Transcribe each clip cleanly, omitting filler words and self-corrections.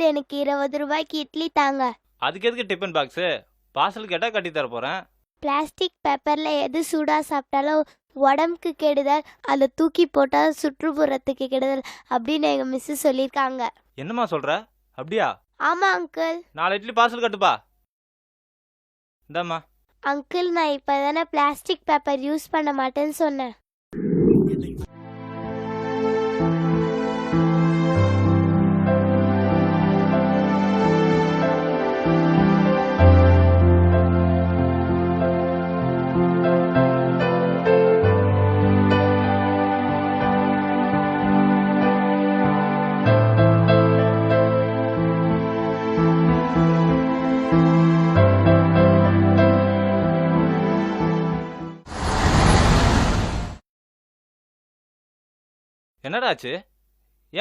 Uncle எனக்கு 20 ரூபாய்க்கு இட்லி தாங்க. அதுக்கு எதுக்கு டிஃபன் பாக்ஸு? பார்சல் கேட்டால் கட்டி தர போகிறேன். பிளாஸ்டிக் பேப்பர்ல எது சூடா சாப்பிட்டாலும் உடம்புக்கு கெடுதல், அதை தூக்கி போட்டா சுற்றுப்புறத்துக்கு கெடுதல் அப்படின்னு எங்க மிஸ் சொல்லியிருக்காங்க. என்னம்மா சொல்கிற? அப்படியா? ஆமா அங்கிள். 4 இட்லி பார்சல் கட்டுப்பா. இந்தாம்மா. அங்கிள், நான் இப்பதானே பிளாஸ்டிக் பேப்பர் யூஸ் பண்ண மாட்டேன்னு சொன்னேன். என்னடா ஆச்சு?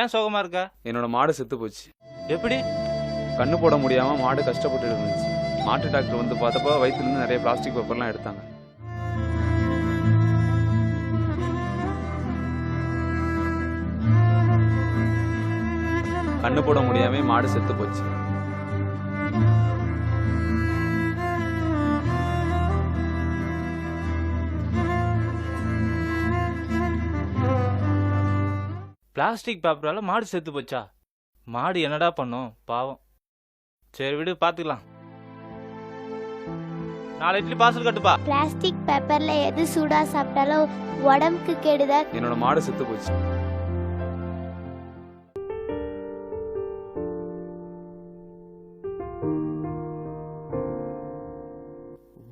ஏன் சோகமா இருக்க? என்னோட மாடு செத்து போச்சு. எப்படி? கண்ணு போட முடியாம மாடு கஷ்டப்பட்டு இருந்துச்சு. மாட்டு டாக்டர் வந்து பார்த்தப்போ வயிற்றுலேருந்து நிறைய பிளாஸ்டிக் பேப்பர்லாம் எடுத்தாங்க. கண்ணு போட முடியாம மாடு செத்து போச்சு. பிளாஸ்டிக் பேப்பரால மாடு செத்து போச்சா? மாடு என்னடா பண்ணும் பாவம். சரி விடு, பார்த்துக்கலாம். 4 இட்லி பார்சல் கட்டுப்பா. பிளாஸ்டிக் பேப்பர்ல எது சூடா சாப்பிட்டாலும் உடம்புக்கு கெடுதல். என்னோட மாடு செத்து போச்சு.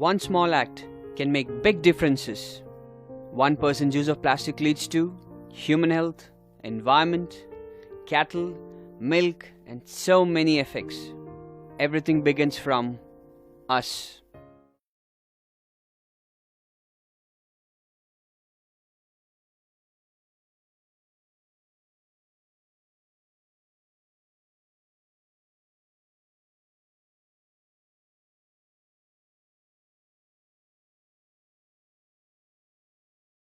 One small act can make big differences. One person's use of plastic leads to human health, environment, cattle, milk, and so many effects. Everything begins from us.